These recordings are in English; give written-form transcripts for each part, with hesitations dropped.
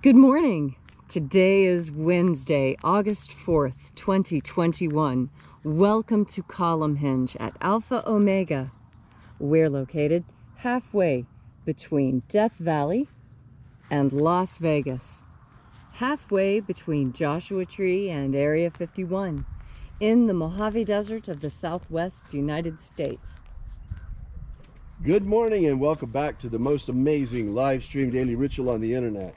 Good morning. Today is Wednesday, August 4th, 2021. Welcome to Columnhenge at Alpha Ωmega. We're located halfway between Death Valley and Las Vegas, halfway between Joshua Tree and Area 51, in the Mojave Desert of the Southwest United States. Good morning and welcome back to the most amazing live stream daily ritual on the internet.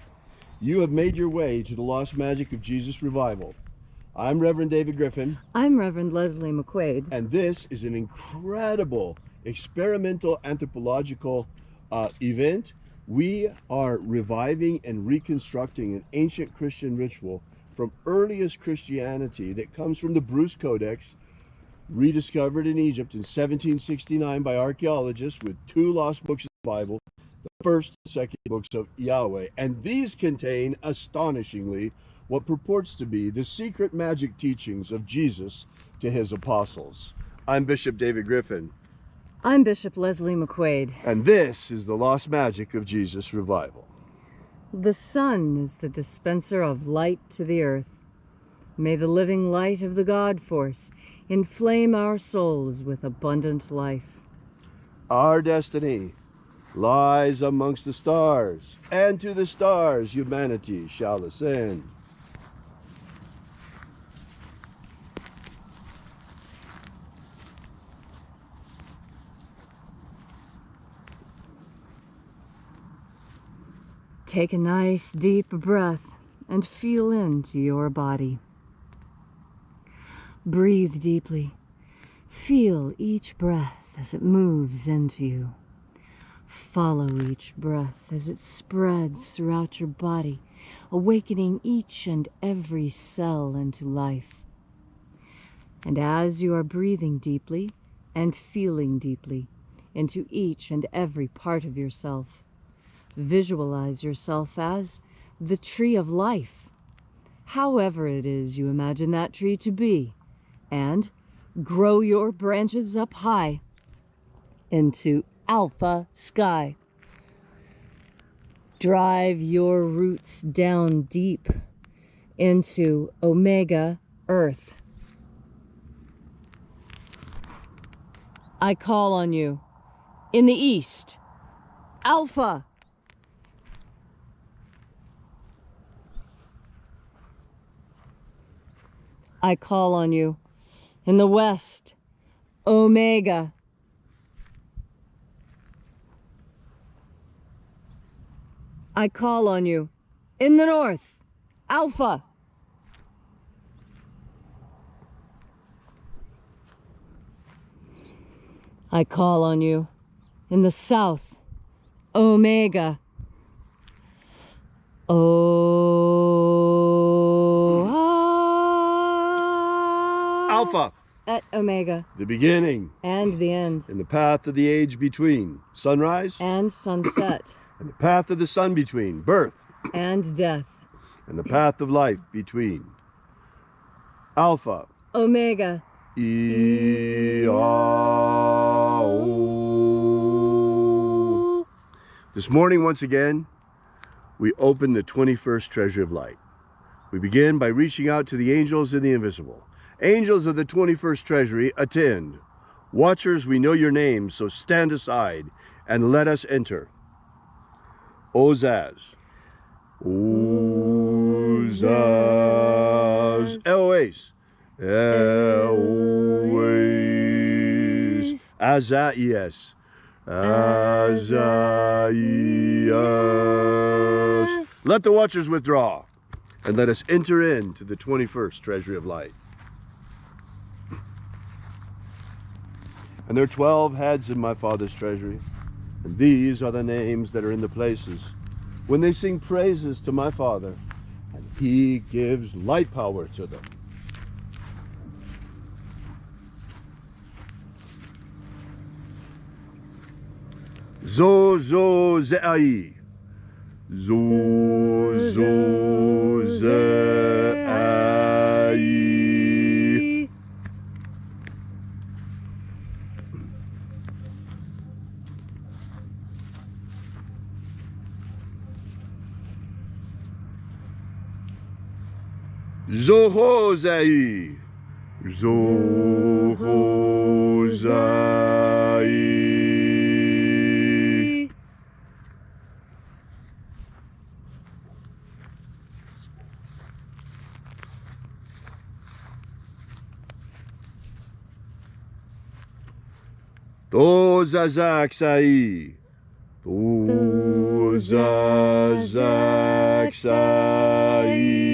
You have made your way to the Lost Magic of Jesus Revival. I'm Reverend David Griffin. I'm Reverend Leslie McQuade. And this is an incredible experimental anthropological event. We are reviving and reconstructing an ancient Christian ritual from earliest Christianity that comes from the Bruce Codex, rediscovered in Egypt in 1769 by archaeologists with two lost books of the Bible, the first and second books of Yahweh. And these contain, astonishingly, what purports to be the secret magic teachings of Jesus to his apostles. I'm Bishop David Griffin. I'm Bishop Leslie McQuade. And this is the Lost Magic of Jesus Revival. The sun is the dispenser of light to the earth. May the living light of the God force inflame our souls with abundant life. Our destiny lies amongst the stars, and to the stars humanity shall ascend. Take a nice deep breath and feel into your body. Breathe deeply. Feel each breath as it moves into you. Follow each breath as it spreads throughout your body, awakening each and every cell into life. And as you are breathing deeply and feeling deeply into each and every part of yourself, visualize yourself as the tree of life, however it is you imagine that tree to be, and grow your branches up high into Alpha sky. Drive your roots down deep into Omega earth. I call on you in the east, Alpha. I call on you in the west, Omega. I call on you in the north, Alpha. I call on you in the south, Omega. Alpha. At Omega. The beginning. And the end. In the path of the age between sunrise and sunset. And the path of the sun between birth and death. And the path of life between Alpha Omega. AΩ. This morning, once again, we open the 21st Treasury of Light. We begin by reaching out to the angels in the invisible. Angels of the 21st Treasury, attend. Watchers, we know your names, so stand aside and let us enter. Ozaz. Ozaz. Eloes. Eloes. Azaias. Azaias. Let the watchers withdraw and let us enter into the 21st Treasury of Light. And there are 12 heads in my Father's treasury, and these are the names that are in the places when they sing praises to my Father, and he gives light power to them. Zo ze'ai. Zo ze'ai. Zohozai. Zohozai. Tozazaksai. Tozazaksai.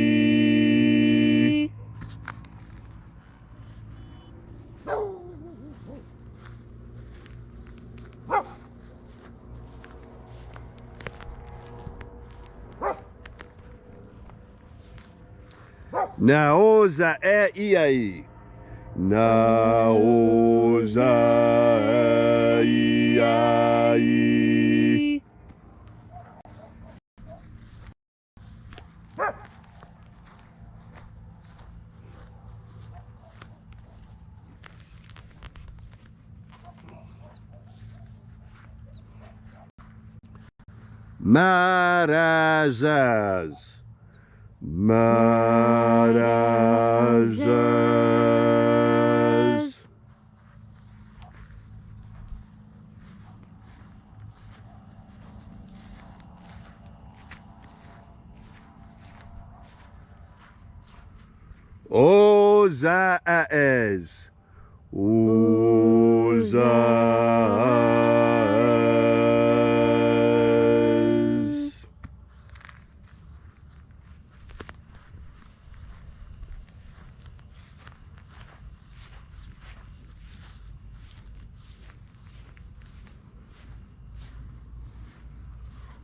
Naoza e iai. Naoza e iai. Marazaz. Marazaz. Ozaez. Ozaez.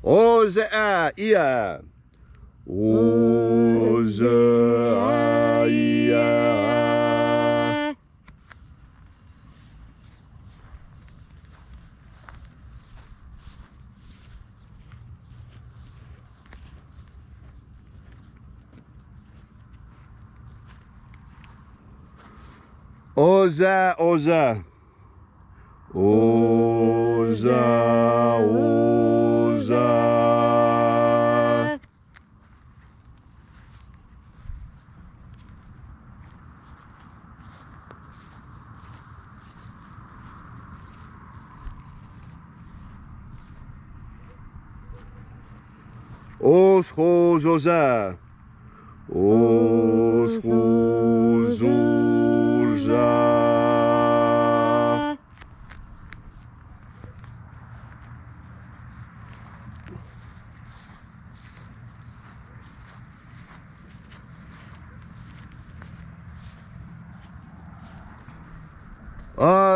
Ozea ia. Ozea ia. Oza, oza. Oza, oza. Os, hos, oza. Os, hos, oza.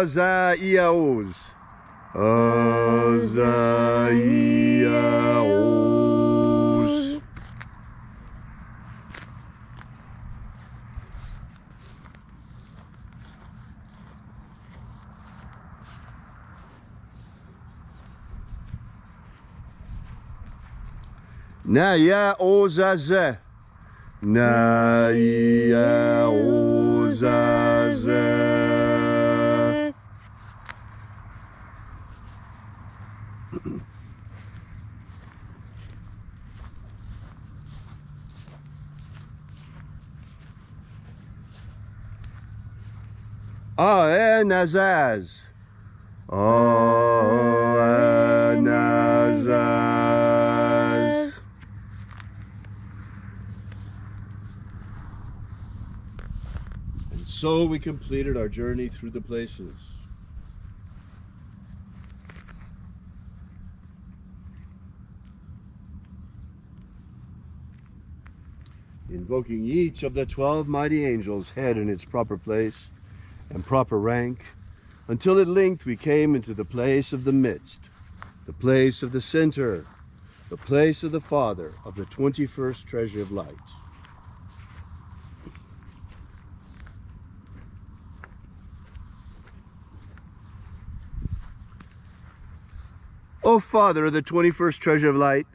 Azaiaos. Azaiaos. Naya ozaze. Naya ozaze. Nazaz. Nazaz. And so we completed our journey through the places. Invoking each of the 12 mighty angels, head in its proper place and proper rank, until at length we came into the place of the midst, the place of the center, the place of the Father of the 21st Treasury of Light. O Father of the 21st Treasury of Light,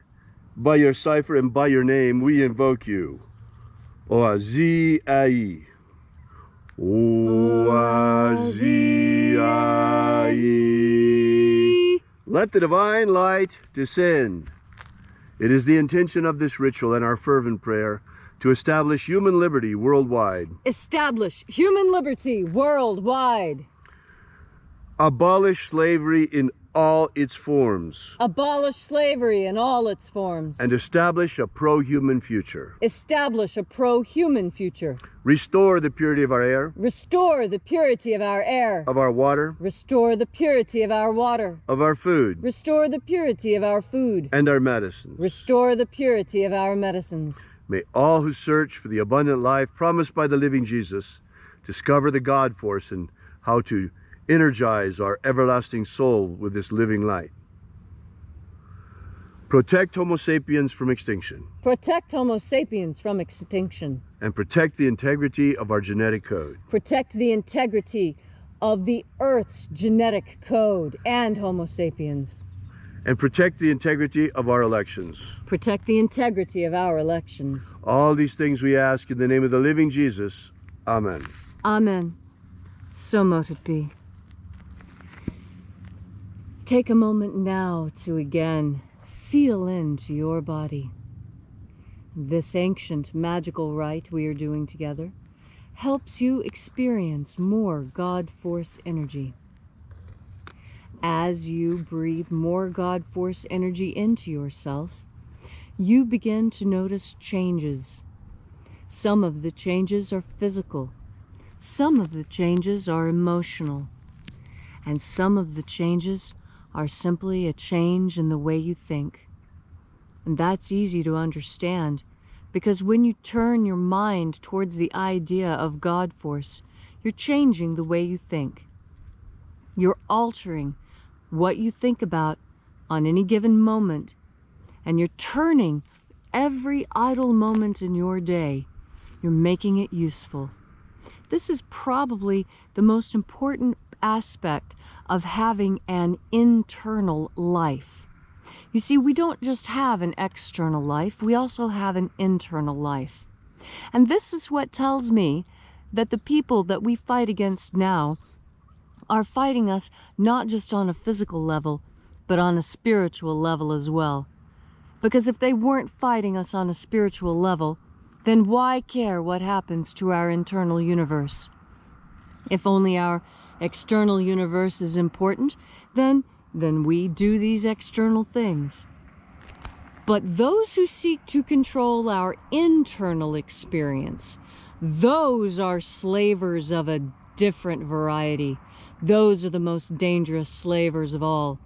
by your cipher and by your name we invoke you. Oazi-ai. Oazi-ai. Let the divine light descend. It is the intention of this ritual and our fervent prayer to establish human liberty worldwide, establish human liberty worldwide, abolish slavery in all its forms, abolish slavery in all its forms, and establish a pro-human future. establish a pro-human future, Restore the purity of our air, restore the purity of our air, of our water, restore the purity of our water, of our food, restore the purity of our food, and our medicines. restore the purity of our medicines. May all who search for the abundant life promised by the living Jesus discover the God force and how to energize our everlasting soul with this living light. Protect Homo sapiens from extinction, Protect Homo sapiens from extinction. and protect the integrity of our genetic code. Protect the integrity of the Earth's genetic code and Homo sapiens. And protect the integrity of our elections. Protect the integrity of our elections. All these things we ask in the name of the living Jesus. Amen. Amen. So mote it be. Take a moment now to again feel into your body. This ancient magical rite we are doing together helps you experience more God Force energy. As you breathe more God Force energy into yourself, you begin to notice changes. Some of the changes are physical, some of the changes are emotional, and some of the changes are simply a change in the way you think. And that's easy to understand, because when you turn your mind towards the idea of God Force, you're changing the way you think. You're altering what you think about on any given moment, and you're turning every idle moment in your day, you're making it useful. This is probably the most important aspect of having an internal life. You see, we don't just have an external life, we also have an internal life. And this is what tells me that the people that we fight against now are fighting us not just on a physical level, but on a spiritual level as well. Because if they weren't fighting us on a spiritual level, then why care what happens to our internal universe? If only our external universe is important, then we do these external things. But those who seek to control our internal experience, those are slavers of a different variety. Those are the most dangerous slavers of all,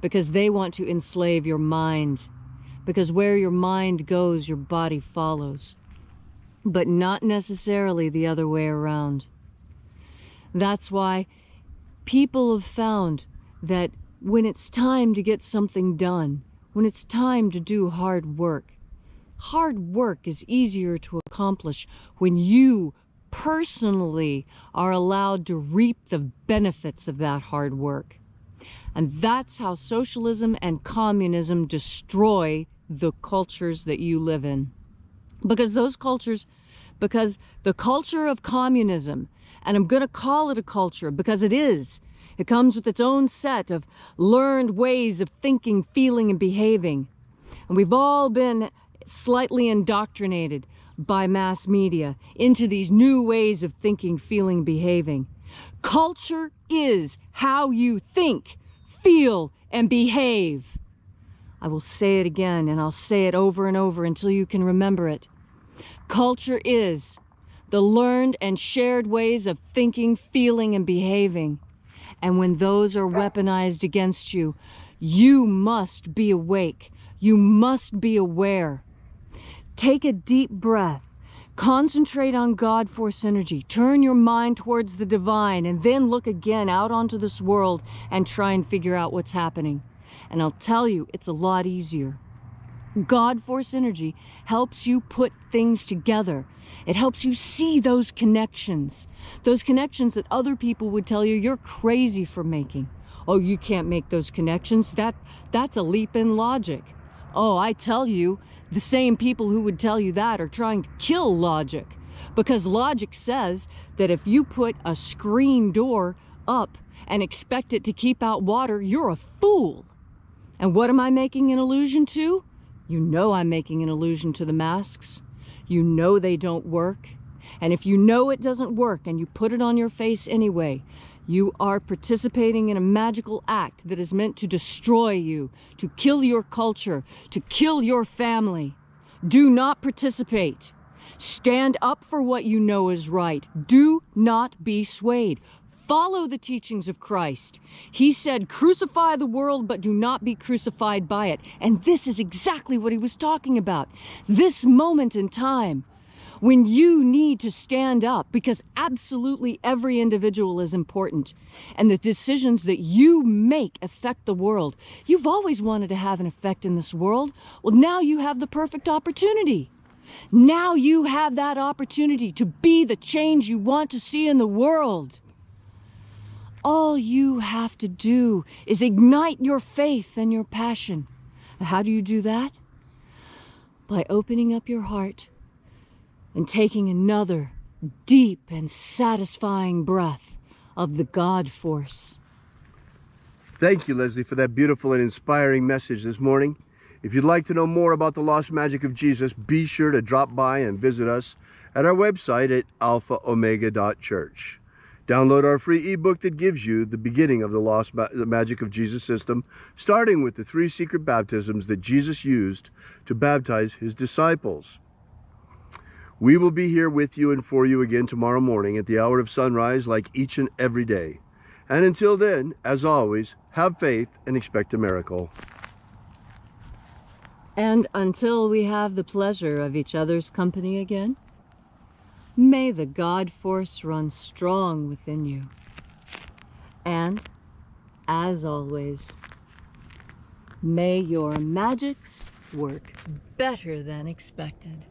because they want to enslave your mind. Because where your mind goes, your body follows. But not necessarily the other way around. That's why people have found that when it's time to get something done, when it's time to do hard work is easier to accomplish when you personally are allowed to reap the benefits of that hard work. And that's how socialism and communism destroy the cultures that you live in. Because the culture of communism, and I'm going to call it a culture because it is, it comes with its own set of learned ways of thinking, feeling, and behaving. And we've all been slightly indoctrinated by mass media into these new ways of thinking, feeling, behaving. Culture is how you think, feel, and behave. I will say it again, and I'll say it over and over until you can remember it. Culture is the learned and shared ways of thinking, feeling, and behaving. And when those are weaponized against you, you must be awake. You must be aware. Take a deep breath. Concentrate on God Force energy. Turn your mind towards the divine, and then look again out onto this world and try and figure out what's happening. And I'll tell you, it's a lot easier. God Force energy helps you put things together. It helps you see those connections that other people would tell you you're crazy for making. Oh, you can't make those connections. That's a leap in logic. Oh, I tell you, the same people who would tell you that are trying to kill logic, because logic says that if you put a screen door up and expect it to keep out water, you're a fool. And what am I making an allusion to? You know I'm making an allusion to the masks. You know they don't work. And if you know it doesn't work and you put it on your face anyway, you are participating in a magical act that is meant to destroy you, to kill your culture, to kill your family. Do not participate. Stand up for what you know is right. Do not be swayed. Follow the teachings of Christ. He said, crucify the world, but do not be crucified by it. And this is exactly what he was talking about. This moment in time, when you need to stand up, because absolutely every individual is important, and the decisions that you make affect the world. You've always wanted to have an effect in this world. Well, now you have the perfect opportunity. Now you have that opportunity to be the change you want to see in the world. All you have to do is ignite your faith and your passion. How do you do that? By opening up your heart and taking another deep and satisfying breath of the God force. Thank you, Leslie, for that beautiful and inspiring message this morning. If you'd like to know more about the lost magic of Jesus, be sure to drop by and visit us at our website at alphaomega.church. Download our free ebook that gives you the beginning of the lost magic of Jesus system, starting with the 3 secret baptisms that Jesus used to baptize his disciples. We will be here with you and for you again tomorrow morning at the hour of sunrise, like each and every day. And until then, as always, have faith and expect a miracle. And until we have the pleasure of each other's company again, may the God force run strong within you. And, as always, may your magics work better than expected.